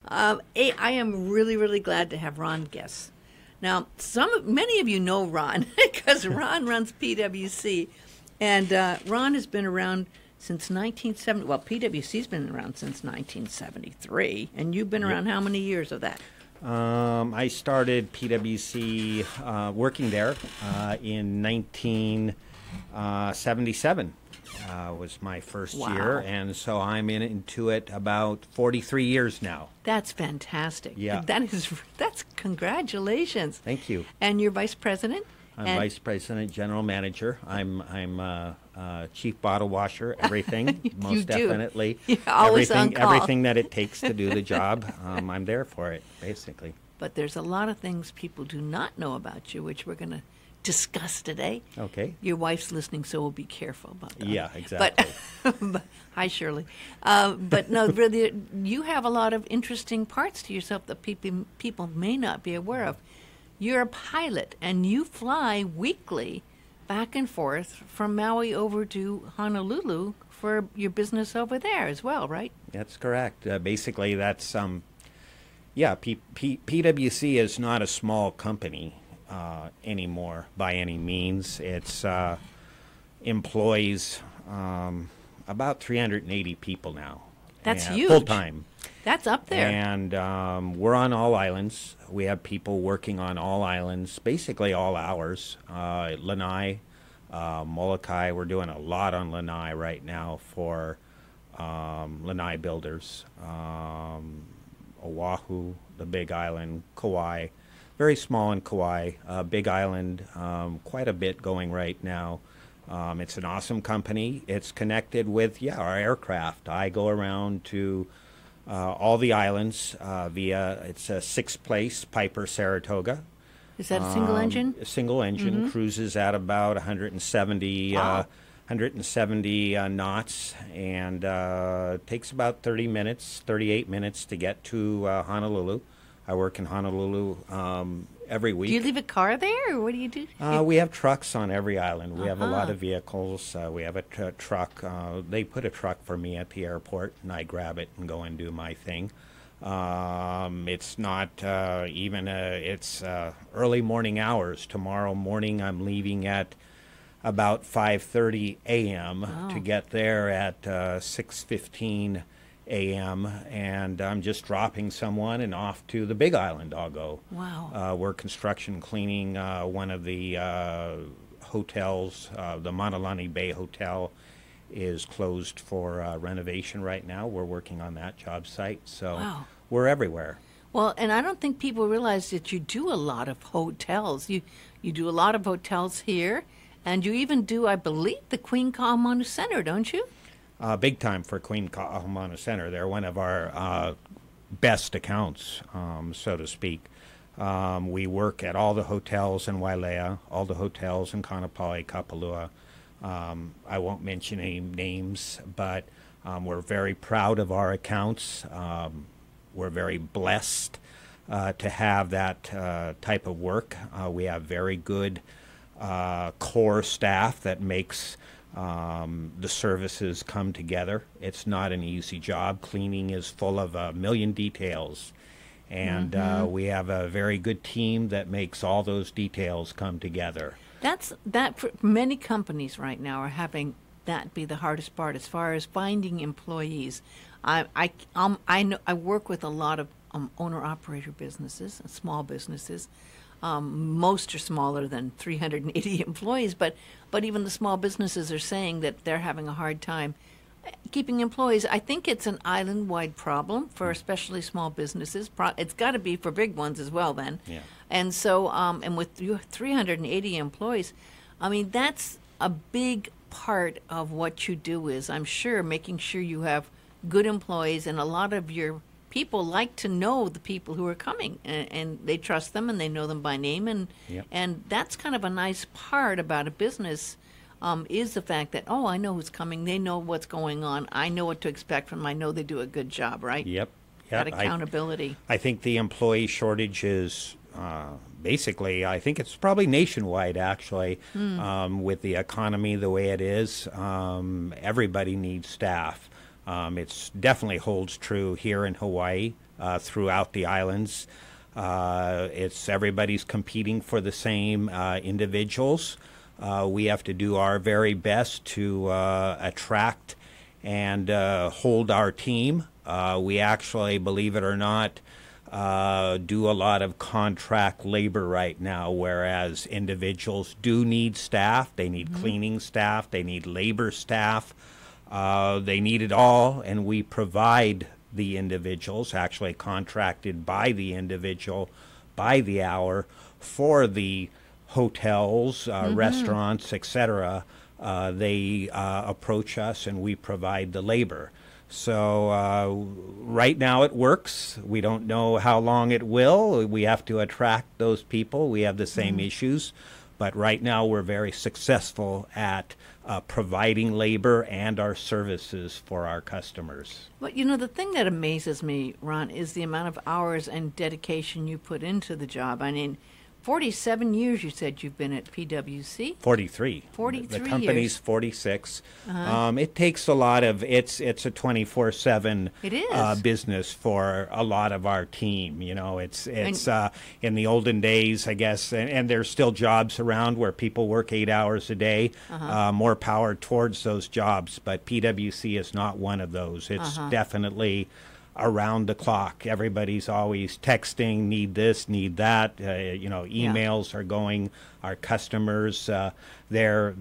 I am really, really glad to have Ron Gess. Now, many of you know Ron because Ron runs PWC, and Ron has been around since 1970. Well, PWC's been around since 1973, and you've been around how many years of that? I started PWC working there in 1977. Was my first year, and so I'm into it about 43 years now. That's fantastic. Yeah. That's congratulations. Thank you. And you're vice president? I'm vice president, general manager. I'm chief bottle washer, everything. Most definitely. You're always on call. Everything that it takes to do the job, I'm there for it, basically. But there's a lot of things people do not know about you, which we're going to discuss today. Okay. Your wife's listening, so we'll be careful about that. Yeah, exactly. But, hi, Shirley. But no, really, you have a lot of interesting parts to yourself that people may not be aware of. You're a pilot, and you fly weekly back and forth from Maui over to Honolulu for your business over there as well, right? That's correct. Basically, that's PWC is not a small company anymore by any means. It's employs about 380 people now. That's huge. Full time. That's up there. And we're on all islands. We have people working on all islands, basically all hours. Lanai, Molokai, we're doing a lot on Lanai right now for Lanai builders. Oahu, the Big Island, Kauai. Very small in Kauai, Big Island, quite a bit going right now. It's an awesome company. It's connected with, our aircraft. I go around to all the islands via, it's a 6-place Piper Saratoga. Is that a single engine? A single engine, cruises at about 170, 170 knots, and takes about 38 minutes to get to Honolulu. I work in Honolulu every week. Do you leave a car there, or what do you do? We have trucks on every island. We have a lot of vehicles. We have a truck. They put a truck for me at the airport, and I grab it and go and do my thing. It's not it's early morning hours. Tomorrow morning I'm leaving at about 5:30 a.m. to get there at 6:15 a.m. and I'm just dropping someone and off to the Big Island I'll go. Wow. We're construction cleaning one of the hotels. The Manalani Bay Hotel is closed for renovation right now. We're working on that job site, so we're everywhere. Well, and I don't think people realize that you do a lot of hotels. You do a lot of hotels here, and you even do, I believe, the Queen Kahumanu Center, don't you? Big time for Queen Kahumanu Center. They're one of our best accounts, so to speak. We work at all the hotels in Wailea, all the hotels in Kaanapali, Kapalua. I won't mention any names, but we're very proud of our accounts. We're very blessed to have that type of work. We have very good core staff that makes the services come together. It's not an easy job. Cleaning is full of a million details, and we have a very good team that makes all those details come together. That for many companies right now are having that be the hardest part as far as finding employees. I know I work with a lot of owner-operator businesses, small businesses. Most are smaller than 380 employees, but even the small businesses are saying that they're having a hard time keeping employees. I think it's an island-wide problem for especially small businesses. It's got to be for big ones as well then. Yeah. And so, and with 380 employees, I mean, that's a big part of what you do is, I'm sure, making sure you have good employees, and a lot of your people like to know the people who are coming, and they trust them and they know them by name, and that's kind of a nice part about a business, is the fact that, I know who's coming, they know what's going on, I know what to expect from them, I know they do a good job, right? Yep. That accountability. I think the employee shortage is basically, I think it's probably nationwide actually, with the economy the way it is. Everybody needs staff. It definitely holds true here in Hawaii. throughout the islands. It's everybody's competing for the same individuals. We have to do our very best to attract and hold our team. We actually, believe it or not, do a lot of contract labor right now, whereas individuals do need staff. They need cleaning staff. They need labor staff. They need it all, and we provide the individuals, actually contracted by the individual by the hour for the hotels, restaurants, etc. They approach us and we provide the labor. So right now it works. We don't know how long it will. We have to attract those people. We have the same issues. But right now we're very successful at providing labor and our services for our customers. Well, you know, the thing that amazes me, Ron, is the amount of hours and dedication you put into the job. I mean, 47 years you said you've been at PWC? 43. 43 The company's years. 46. It takes a lot of, it's a 24/7 It is. business for a lot of our team. You know, it's in the olden days, I guess, and there's still jobs around where people work 8 hours a day. More power towards those jobs, but PWC is not one of those. It's definitely around the clock. Everybody's always texting, need this, need that. You know, emails are going. Our customers, their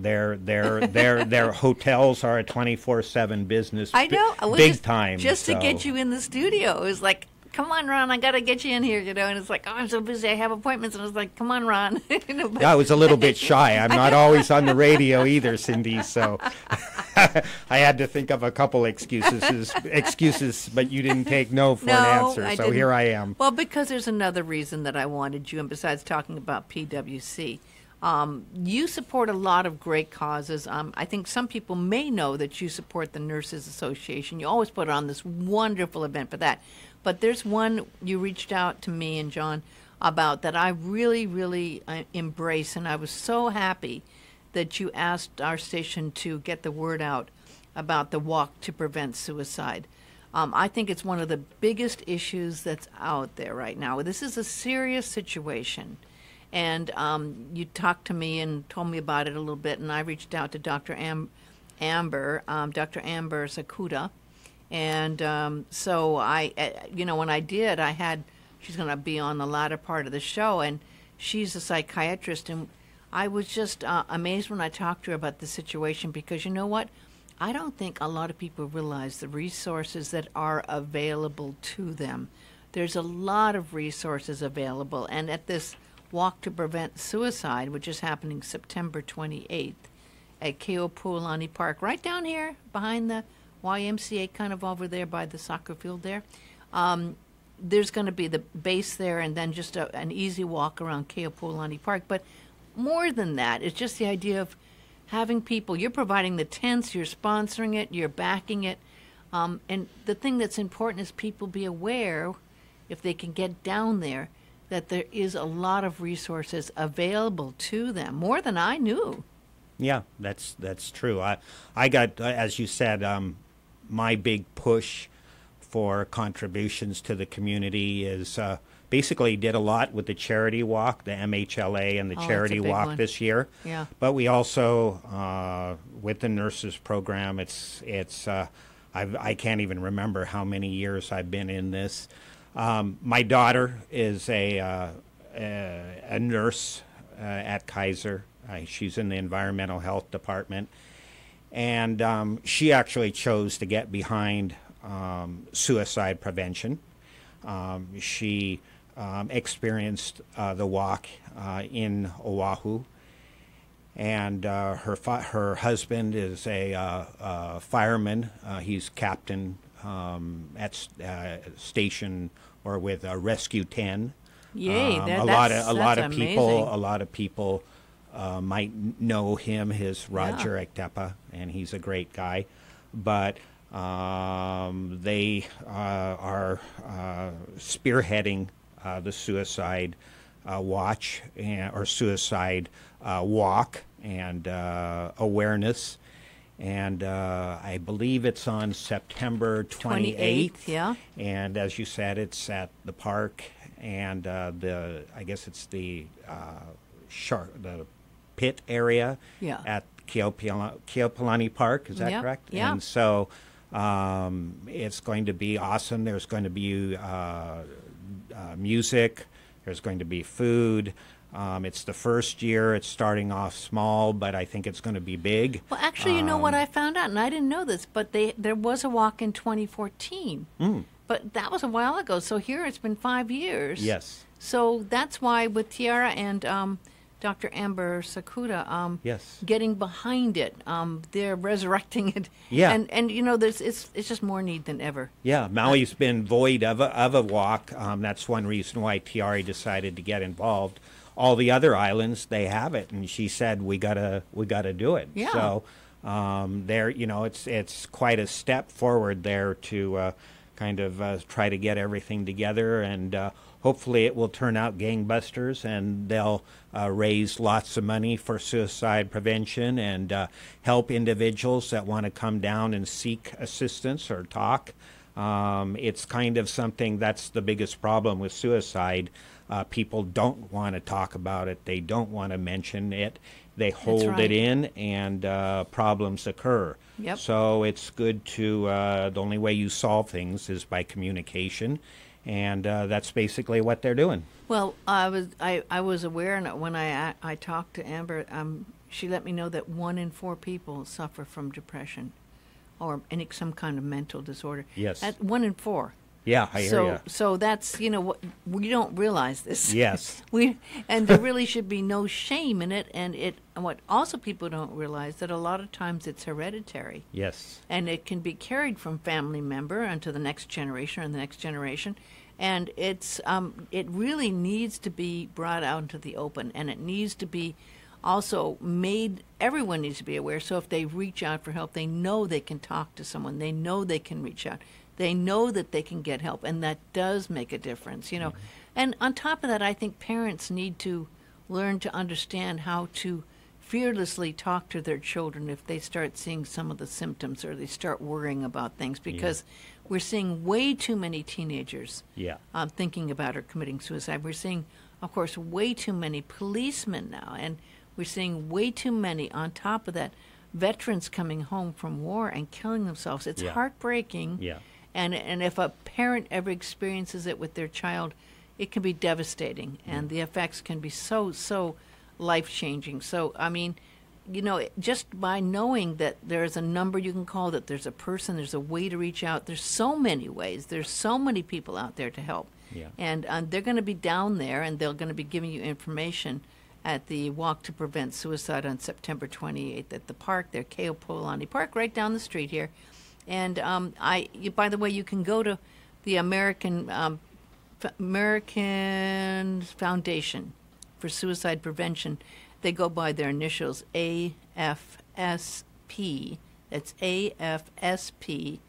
hotels are a 24/7 business. I know. Big time. Just to get you in the studio. It was like, come on, Ron, I got to get you in here, you know. And it's like, oh, I'm so busy, I have appointments. And I was like, come on, Ron. You know, but I was a little bit shy. I'm not always on the radio either, Cindy, so I had to think of a couple excuses, but you didn't take no for an answer, I so didn't. here I am. Well, because there's another reason that I wanted you, and besides talking about PWC, you support a lot of great causes. I think some people may know that you support the Nurses Association. You always put on this wonderful event for that. But there's one you reached out to me and John about that I really, really embrace, and I was so happy that you asked our station to get the word out about the walk to prevent suicide. I think it's one of the biggest issues that's out there right now. This is a serious situation. And you talked to me and told me about it a little bit, and I reached out to Dr. Amber Saupa. And so when I did, she's going to be on the latter part of the show, and she's a psychiatrist, and I was just amazed when I talked to her about the situation, because you know what? I don't think a lot of people realize the resources that are available to them. There's a lot of resources available, and at this Walk to Prevent Suicide, which is happening September 28th at Keopuolani Park, right down here behind the YMCA, kind of over there by the soccer field there. There's going to be the base there, and then just an easy walk around Keopuolani Park. But more than that, it's just the idea of having people. You're providing the tents, you're sponsoring it, you're backing it. And the thing that's important is people be aware, if they can get down there, that there is a lot of resources available to them, more than I knew. Yeah, that's true. I got, as you said, my big push for contributions to the community is basically did a lot with the charity walk, the MHLA and the charity walk one this year. Yeah. But we also, with the nurses program, I can't even remember how many years I've been in this. My daughter is a nurse at Kaiser. She's in the environmental health department, and she actually chose to get behind suicide prevention. She experienced the walk in Oahu, and her husband is a fireman. He's captain at station or with Rescue 10. Yay! A lot of people might know him. His Roger Ektepa, and he's a great guy. But they are spearheading the suicide watch or suicide walk and awareness. And I believe it's on September 28th. Yeah. And as you said, it's at the park, and I guess it's the pit area at Keopuolani Park. Is that correct? Yeah. And so it's going to be awesome. There's going to be music. There's going to be food. It's the first year. It's starting off small, but I think it's going to be big. Well, actually, you know what I found out, and I didn't know this, but there was a walk in 2014. But that was a while ago. So here it's been 5 years. Yes. So that's why with Tiara and Dr. Amber Saupa, getting behind it, they're resurrecting it. Yeah. And you know, it's just more need than ever. Yeah, Maui's been void of a walk. That's one reason why Tiara decided to get involved. All the other islands, they have it, and she said we gotta do it. Yeah. So there, you know, it's quite a step forward there to kind of try to get everything together, and hopefully it will turn out gangbusters, and they'll raise lots of money for suicide prevention and help individuals that want to come down and seek assistance or talk. It's kind of something that's the biggest problem with suicide. People don't want to talk about it. They don't want to mention it. They hold it in, and problems occur. Yep. So it's good to, the only way you solve things is by communication, and that's basically what they're doing. Well, I was aware, and when I talked to Amber, she let me know that 1 in 4 people suffer from depression or some kind of mental disorder. Yes. 1 in 4. Yeah, I hear you. So that's, you know, what we don't realize this. Yes. And there really should be no shame in it. And what also people don't realize that a lot of times it's hereditary. Yes. And it can be carried from family member into the next generation and the next generation. And it really needs to be brought out into the open, and it needs to be also made, everyone needs to be aware. So if they reach out for help, they know they can talk to someone. They know they can reach out. They know that they can get help, and that does make a difference, you know. Mm-hmm. And on top of that, I think parents need to learn to understand how to fearlessly talk to their children if they start seeing some of the symptoms or they start worrying about things, because we're seeing way too many teenagers thinking about or committing suicide. We're seeing, of course, way too many policemen now, and we're seeing way too many, on top of that, veterans coming home from war and killing themselves. It's heartbreaking. Yeah. And if a parent ever experiences it with their child, it can be devastating, and the effects can be so life-changing. So, I mean, you know, just by knowing that there's a number you can call, that there's a person, there's a way to reach out, there's so many ways, there's so many people out there to help. Yeah. And they're going to be down there, and they're going to be giving you information at the Walk to Prevent Suicide on September 28th at the park there, Keopuolani Park, right down the street here. And by the way, you can go to the American Foundation for Suicide Prevention. They go by their initials, AFSP. That's AFSP.org.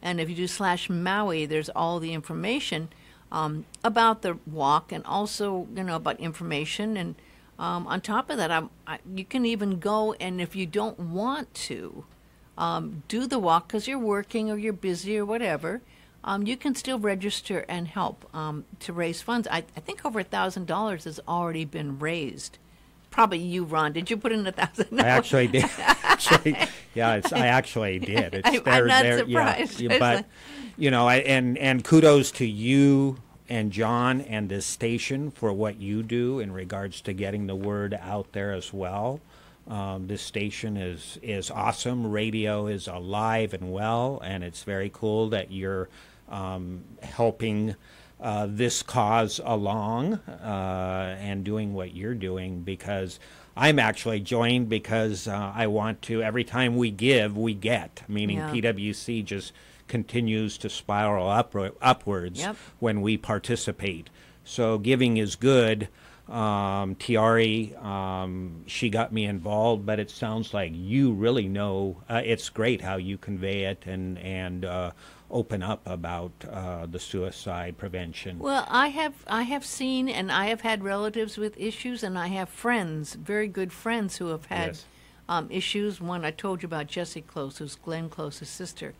And if you do /Maui, there's all the information about the walk, and also, you know, about information. And on top of that, you can even go, and if you don't want to do the walk because you're working or you're busy or whatever, you can still register and help to raise funds. I think over $1,000 has already been raised. Probably you, Ron. Did you put in 1,000? No. I actually did. I actually did. I'm not surprised. Yeah, but, you know, and kudos to you and John and this station for what you do in regards to getting the word out there as well. This station is awesome. Radio is alive and well, and it's very cool that you're helping this cause along and doing what you're doing, because I'm actually joined because I want to, every time we give, we get, meaning PWC just continues to spiral upwards when we participate. So giving is good. Tiari, she got me involved, but it sounds like you really know. It's great how you convey it and open up about the suicide prevention. Well, I have seen, and I have had relatives with issues, and I have friends, very good friends, who have had issues. One I told you about, Jessie Close, who's Glenn Close's sister,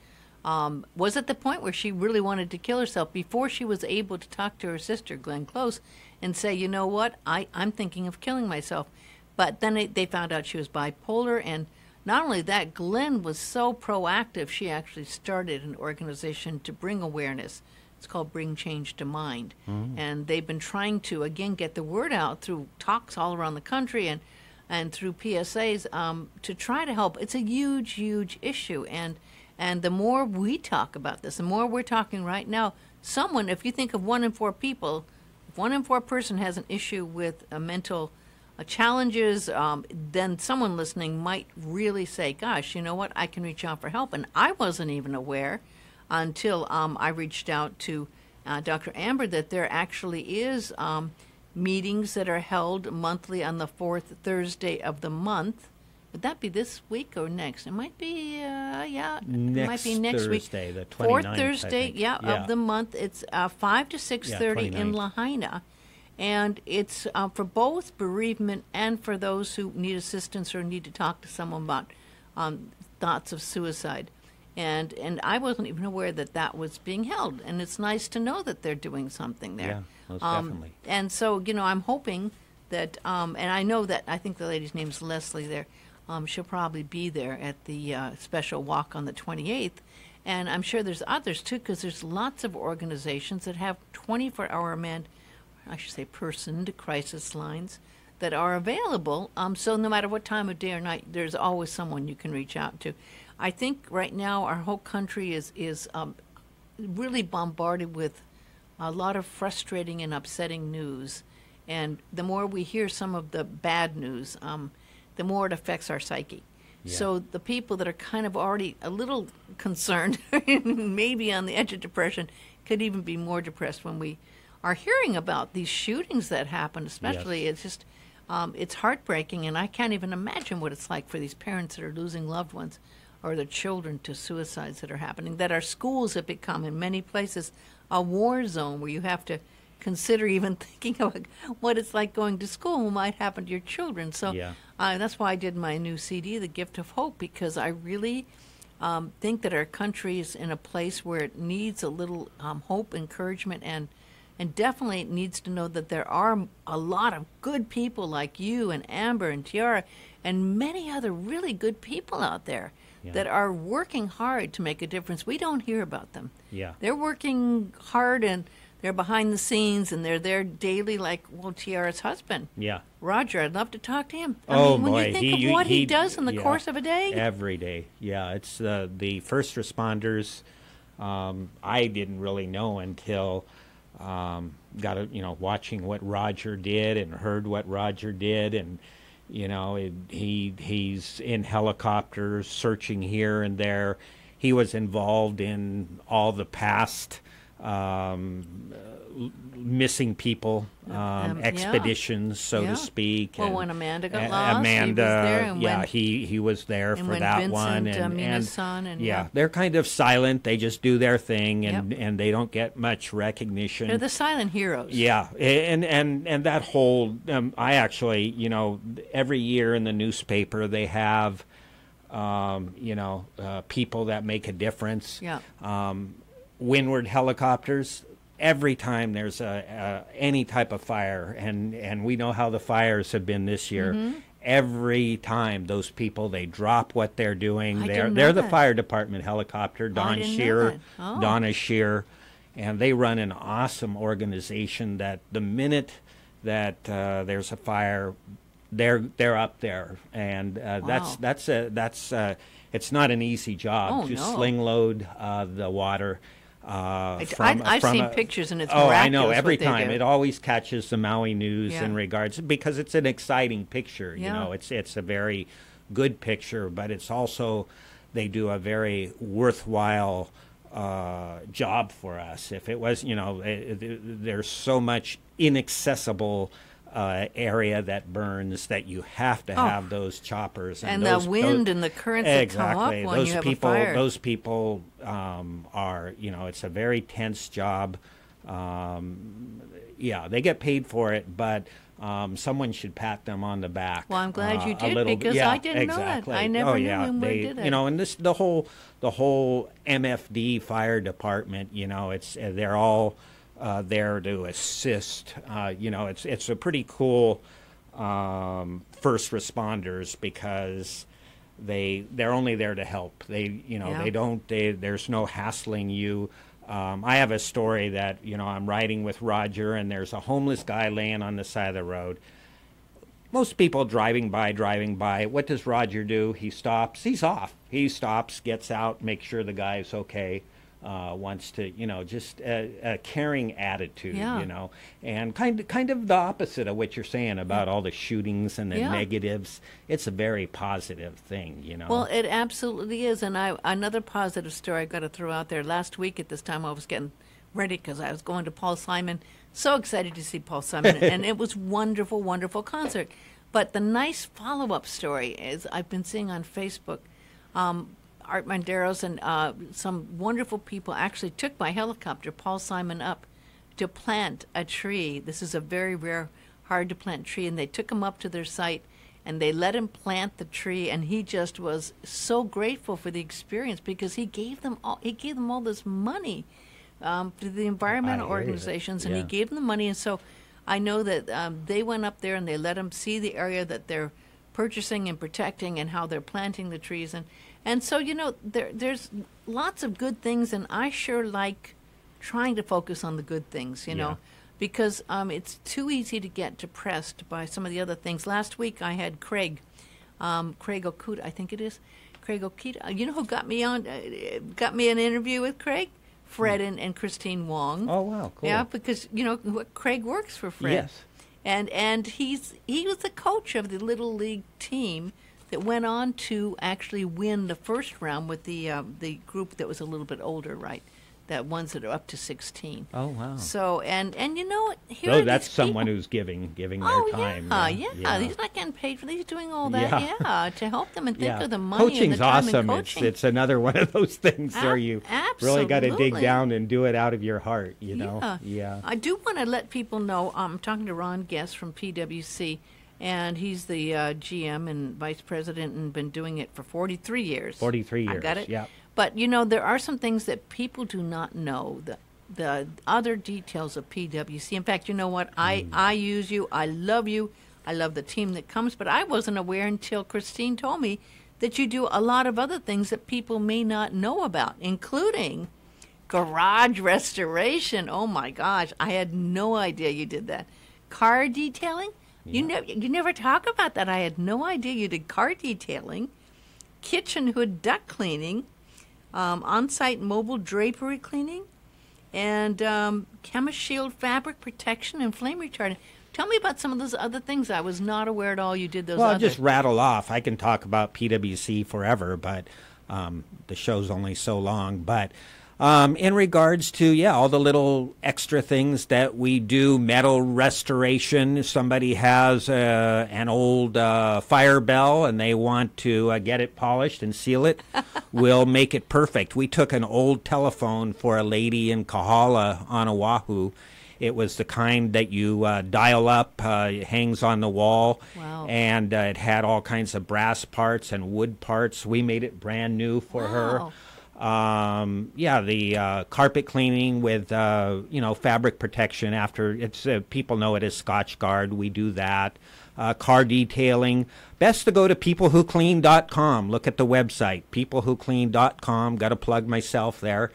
was at the point where she really wanted to kill herself before she was able to talk to her sister, Glenn Close, and say, you know what, I'm thinking of killing myself. But then they found out she was bipolar, and not only that, Glenn was so proactive, she actually started an organization to bring awareness. It's called Bring Change to Mind. And they've been trying to, again, get the word out through talks all around the country and through PSAs to try to help. It's a huge, huge issue. And the more we talk about this, the more we're talking right now, someone, if you think of 1 in 4 people, if 1 in 4 person has an issue with mental challenges, then someone listening might really say, gosh, you know what, I can reach out for help. And I wasn't even aware until I reached out to Dr. Amber that there actually is meetings that are held monthly on the 4th Thursday of the month. Would that be this week or next? It might be, it might be next Thursday, week. The 29th, 4th Thursday, of the month. It's 5 to 6:30 in Lahaina. And it's for both bereavement and for those who need assistance or need to talk to someone about thoughts of suicide. And I wasn't even aware that that was being held. And it's nice to know that they're doing something there. Yeah, most definitely. And so, I'm hoping that, and I know that, I think the lady's name's Leslie there. She'll probably be there at the special walk on the 28th. And I'm sure there's others, too, because there's lots of organizations that have 24-hour personed crisis lines that are available. So no matter what time of day or night, there's always someone you can reach out to. I think right now our whole country is really bombarded with a lot of frustrating and upsetting news. And the more we hear some of the bad news, the more it affects our psyche. Yeah. So the people that are kind of already a little concerned, maybe on the edge of depression, could even be more depressed when we are hearing about these shootings that happen. Especially, It's just, it's heartbreaking, and I can't even imagine what it's like for these parents that are losing loved ones or their children to suicides that are happening. That our schools have become, in many places, a war zone where you have to consider even thinking about what it's like going to school, what might happen to your children. So that's why I did my new CD, The Gift of Hope, because I really think that our country is in a place where it needs a little hope, encouragement, and definitely needs to know that there are a lot of good people like you and Amber and Tiara and many other really good people out there that are working hard to make a difference. We don't hear about them. Yeah. They're working hard, and they're behind the scenes, and they're there daily, like, Tiara's husband. Yeah. Roger, I'd love to talk to him. When you think of what he does in the course of a day. Every day. Yeah, it's the first responders. I didn't really know until watching what Roger did and heard what Roger did, and he's in helicopters searching here and there. He was involved in all the past missing people expeditions, so to speak. Well, when Amanda got lost, he was there. And he was there for that Vincent, one. Mina's son, they're kind of silent. They just do their thing, and they don't get much recognition. They're the silent heroes. Yeah, and that whole I actually, every year in the newspaper they have people that make a difference. Yeah. Windward helicopters. Every time there's any type of fire, and we know how the fires have been this year. Mm-hmm. Every time those people, they drop what they're doing. They're the fire department helicopter, Donna Shearer, and they run an awesome organization that the minute that there's a fire, they're up there, and that's it's not an easy job. Sling load the water. I've seen pictures, and it's miraculous. I know. Every time it always catches the Maui news in regards, because it's an exciting picture. It's a very good picture, but it's also they do a very worthwhile job for us. If it was, there's so much inaccessible area that burns that you have to have those choppers and the wind and the currents that come up when you have a fire. Those people are, it's a very tense job. Yeah, they get paid for it, but someone should pat them on the back. Well, I'm glad you did, because yeah, I didn't exactly. know that. I never knew when we did it. You know, and the whole MFD fire department, you know, they're all there to assist. You know, it's a pretty cool first responders, because they're only there to help. There's no hassling you. I have a story that, you know, I'm riding with Roger, and there's a homeless guy laying on the side of the road. Most people driving by, what does Roger do? He stops. He's off. He stops, gets out, makes sure the guy's okay. Wants to, you know, just a caring attitude, you know, and kind of the opposite of what you're saying about all the shootings and the negatives. It's a very positive thing, you know. Well, it absolutely is. And another positive story I got to throw out there. Last week at this time, I was getting ready because I was going to Paul Simon. So excited to see Paul Simon, and it was wonderful, wonderful concert. But the nice follow-up story is I've been seeing on Facebook. Art Manderos and some wonderful people actually took by helicopter Paul Simon up to plant a tree. This is a very rare, hard-to-plant tree, and they took him up to their site, and they let him plant the tree, and he just was so grateful for the experience, because he gave them all this money to the environmental organizations, and he gave them the money, and so I know that they went up there and they let him see the area that they're purchasing and protecting and how they're planting the trees, and so, you know, there's lots of good things, and I sure like trying to focus on the good things, you know, because it's too easy to get depressed by some of the other things. Last week I had Craig Okuda, I think it is, Craig Okuda. You know who got me an interview with Craig? Fred and Christine Wong. Oh, wow, cool. Yeah, because, you know, Craig works for Fred. Yes. And he was the coach of the Little League team that went on to actually win the first round with the group that was a little bit older, right? That ones that are up to 16. Oh, wow. So, and you know, here so that's someone who's giving their time. Yeah. He's not getting paid for this. He's doing all that, to help them and think of the money. Coaching's and the time awesome. in coaching. It's another one of those things where you really got to dig down and do it out of your heart, you know? Yeah. I do want to let people know, I'm talking to Ron Gess from PWC, and he's the GM and vice president and been doing it for 43 years. 43 years, I got it. Yeah. But, you know, there are some things that people do not know, the other details of PWC. In fact, you know what? I use you. I love you. I love the team that comes. But I wasn't aware until Christine told me that you do a lot of other things that people may not know about, including garage restoration. Oh, my gosh. I had no idea you did that. Car detailing? Yeah. You never talk about that. I had no idea you did car detailing, kitchen hood duct cleaning, on-site mobile drapery cleaning, and ChemiShield fabric protection and flame retardant. Tell me about some of those other things. I was not aware at all you did those. Well, I'll just rattle off. I can talk about PWC forever, but the show's only so long. But in regards to, all the little extra things that we do, metal restoration, somebody has an old fire bell and they want to get it polished and seal it, we'll make it perfect. We took an old telephone for a lady in Kahala on Oahu. It was the kind that you dial up, it hangs on the wall, and it had all kinds of brass parts and wood parts. We made it brand new for her. The carpet cleaning with, fabric protection after it's, people know it as Scotch Guard. We do that. Car detailing. Best to go to peoplewhoclean.com. Look at the website, peoplewhoclean.com. Got to plug myself there.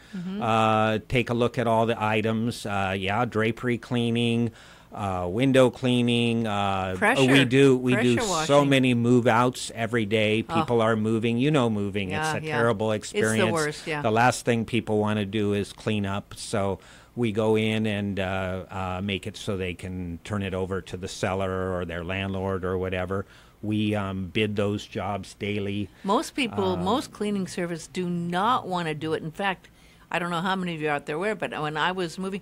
Take a look at all the items. Drapery cleaning. Window cleaning. We do so many move outs every day. People are moving. Moving. It's a terrible experience. It's the worst. Yeah. The last thing people want to do is clean up. So we go in and make it so they can turn it over to the seller or their landlord or whatever. We bid those jobs daily. Most people, most cleaning service do not want to do it. In fact, I don't know how many of you out there were, but when I was moving,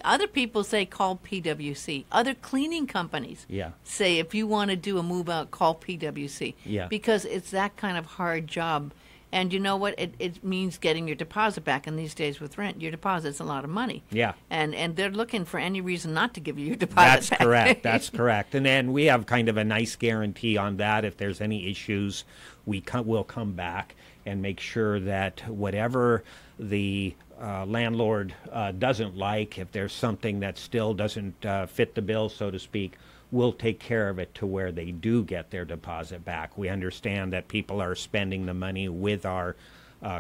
other people say call PWC. Other cleaning companies say if you want to do a move out, call PWC. Yeah. Because it's that kind of hard job. And you know what? It means getting your deposit back. And these days with rent, your deposit's a lot of money. Yeah. And they're looking for any reason not to give you your deposit That's back. correct. That's correct. And then we have kind of a nice guarantee on that. If there's any issues, we'll come back and make sure that whatever the landlord doesn't like, if there's something that still doesn't fit the bill, so to speak, we'll take care of it to where they do get their deposit back. We understand that people are spending the money with our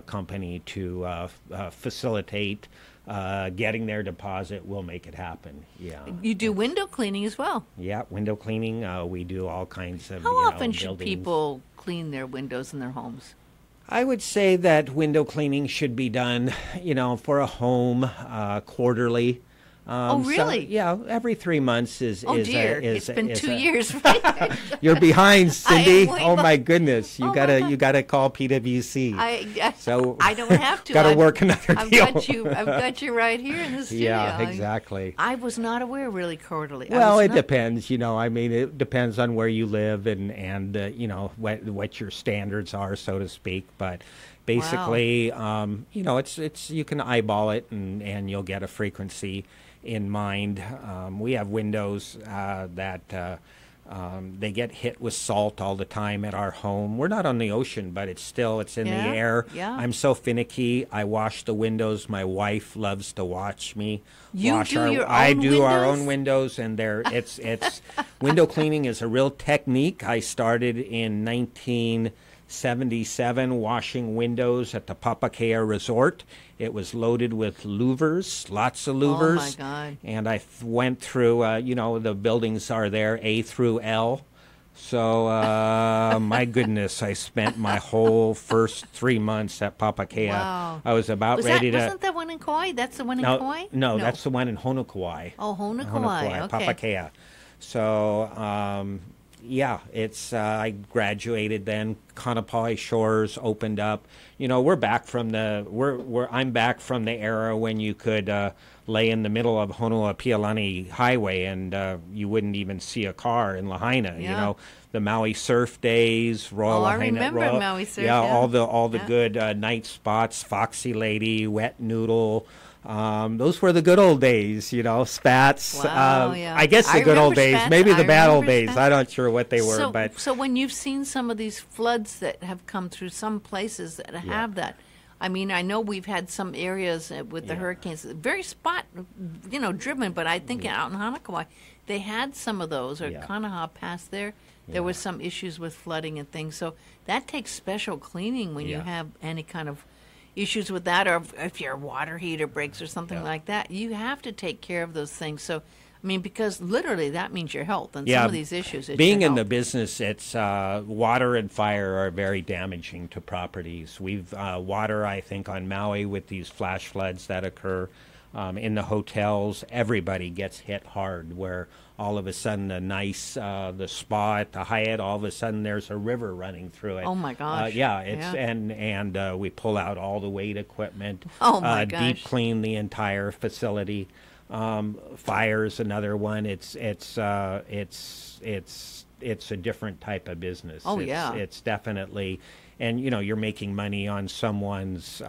company to facilitate getting their deposit. We'll make it happen. Yeah. You do window cleaning as well. Yeah, window cleaning. We do all kinds of. How often should buildings. People clean their windows in their homes? I would say that window cleaning should be done, for a home quarterly. Oh, really? So, yeah, every 3 months is. Oh, dear. It's been 2 years, right? You're behind, Cindy. I am way Oh my goodness! You gotta call PWC. I don't have to. Gotta work another deal. I've got you right here in the studio. Yeah, exactly. I was not aware really quarterly. Well, it depends. I mean, it depends on where you live and what your standards are, so to speak. But basically, it's you can eyeball it and you'll get a frequency in mind. We have windows that they get hit with salt all the time at our home. We're not on the ocean, but it's in the air. Yeah. I'm so finicky. I wash the windows. My wife loves to watch me wash our. Your I own do windows? our own windows, and it's window cleaning is a real technique. I started in 1977 washing windows at the Papakea Resort. It was loaded with louvers, lots of louvers. Oh, my God. And I went through, the buildings are there, A through L. So, my goodness, I spent my whole first 3 months at Papakea. Wow. I was about ready to... Wasn't that one in Kauai? That's the one in Kauai? No, that's the one in Honokauai. Oh, Honokauai, okay. Papakea. So, it's I graduated then. Kaanapali Shores opened up. We're back from I'm back from the era when you could lay in the middle of Keopuolani Highway and you wouldn't even see a car in Lahaina. Yeah. The Maui surf days, Royal I Lahaina. remember Maui surf. Yeah, all the good night spots, Foxy Lady, Wet Noodle. Those were the good old days, spats. Wow, yeah. I guess the good old days, spats. maybe the bad old remember days. spats. I'm not sure what they were, but so when you've seen some of these floods that have come through some places that have that, I mean, I know we've had some areas with the hurricanes, very spot, driven, but I think out in Honokauai, they had some of those, or Kanaha past there. There was some issues with flooding and things. So that takes special cleaning when you have any kind of issues with that, or if your water heater breaks or something like that. You have to take care of those things. So, I mean, because literally that means your health, and some of these issues. Being in the business, it's water and fire are very damaging to properties. We've water, I think, on Maui with these flash floods that occur. In the hotels, everybody gets hit hard, where all of a sudden the spa at the Hyatt, all of a sudden there's a river running through it. Oh my gosh. And we pull out all the weight equipment. Oh my gosh. Deep clean the entire facility. Fire's another one. It's a different type of business. It's definitely, and you're making money on someone's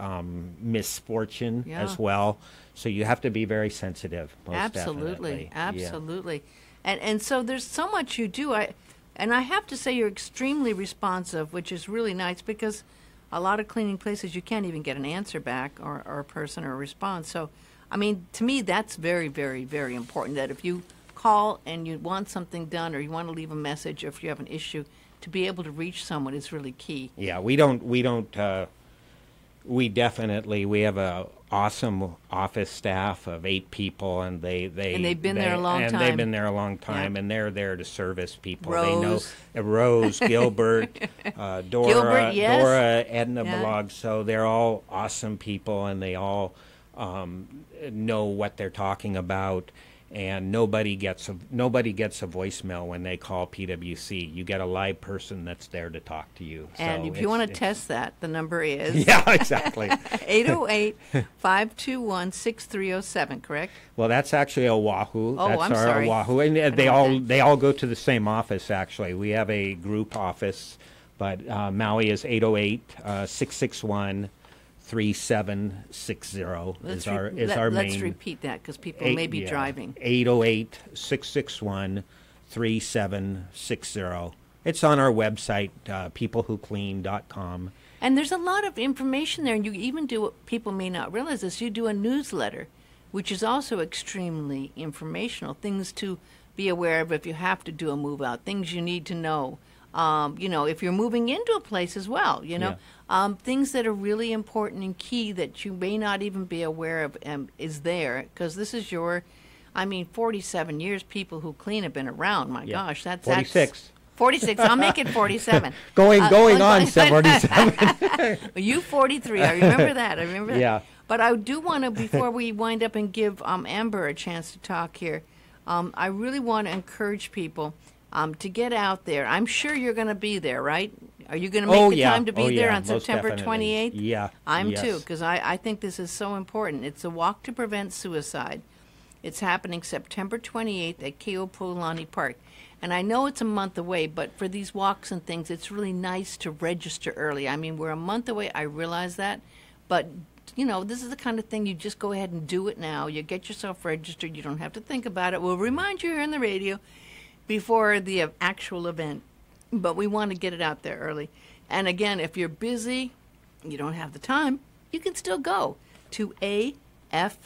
misfortune as well. So you have to be very sensitive. Most definitely. Absolutely. And so there's so much you do. I have to say you're extremely responsive, which is really nice, because a lot of cleaning places you can't even get an answer back or a person or a response. So, I mean, to me, that's very, very, very important, that if you call and you want something done, or you want to leave a message, or if you have an issue, to be able to reach someone is really key. Yeah, we have a awesome office staff of 8 people, and they've been there a long time. They've been there a long time, and they're there to service people. Rose. They know Rose, Gilbert, Dora, Edna Balog. So they're all awesome people, and they all know what they're talking about. And nobody gets a voicemail when they call PWC. You get a live person that's there to talk to you. And if you want to test that, the number is... Yeah, exactly. 808-521-6307, correct? Well, that's actually Oahu. Oh, that's I'm our sorry. Oahu. And they all go to the same office, actually. We have a group office, But Maui is 808-661-3760 is our main. Let's repeat that because people may be driving. 808-661-3760. It's on our website, peoplewhoclean.com. And there's a lot of information there, and you even do what people may not realize this. You do a newsletter, which is also extremely informational. Things to be aware of if you have to do a move out. Things you need to know. If you're moving into a place as well. Things that are really important and key that you may not even be aware of is there because this is 47 years. People who clean have been around. My gosh, that's 46. 46. I'll make it 47. going on 47. You 43. I remember that. Yeah. But I do want to, before we wind up and give Amber a chance to talk here, I really want to encourage people to get out there. I'm sure you're going to be there, right? Are you going to make the time to be there on September 28th? Yeah. I'm too, because I think this is so important. It's a walk to prevent suicide. It's happening September 28th at Keopuolani Park. And I know it's a month away, but for these walks and things, it's really nice to register early. We're a month away. I realize that. But, this is the kind of thing you just go ahead and do it now. You get yourself registered. You don't have to think about it. We'll remind you here on the radio before the actual event. But we want to get it out there early. And again, if you're busy, you don't have the time, you can still go to afsp.org/Maui,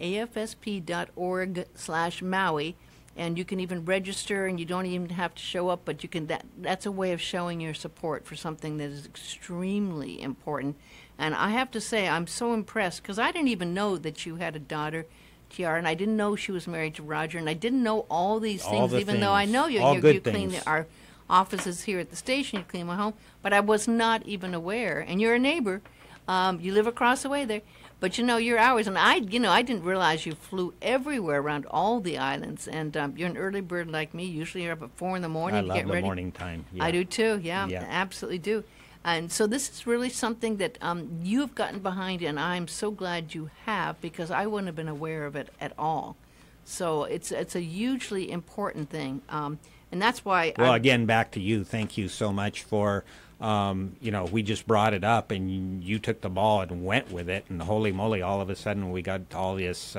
afsp.org/Maui, and you can even register, and you don't even have to show up, but you can. That's a way of showing your support for something that is extremely important. And I have to say, I'm so impressed because I didn't even know that you had a daughter, Tiara, and I didn't know she was married to Roger, and I didn't know all these things, even though I know you. You clean our offices here at the station, you clean my home, but I was not even aware. And you're a neighbor. You live across the way there. But your hours, and I didn't realize you flew everywhere around all the islands. And you're an early bird like me. Usually you're up at 4 in the morning to get ready. I love the morning time. Yeah. I do too. Yeah, absolutely do. And so this is really something that you've gotten behind, and I'm so glad you have because I wouldn't have been aware of it at all. So it's a hugely important thing, and that's why. Well, again, back to you. Thank you so much for. We just brought it up, and you took the ball and went with it, and holy moly, all of a sudden we got all this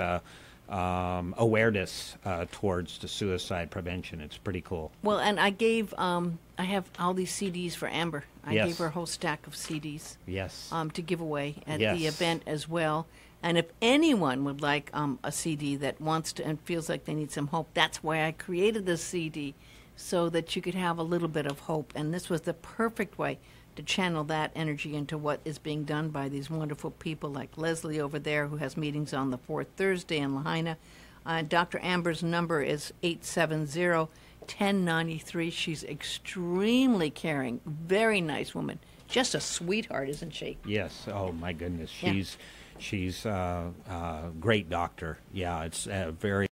awareness towards the suicide prevention. It's pretty cool. Well, and I have all these CDs for Amber. I gave her a whole stack of CDs. Yes. To give away at the event as well. And if anyone would like a CD that wants to and feels like they need some hope, that's why I created this CD, so that you could have a little bit of hope. And this was the perfect way to channel that energy into what is being done by these wonderful people like Leslie over there, who has meetings on the fourth Thursday in Lahaina. Dr. Amber's number is 870-1093. She's extremely caring, very nice woman. Just a sweetheart, isn't she? Yes. Oh, my goodness. She's a great doctor. Yeah, it's very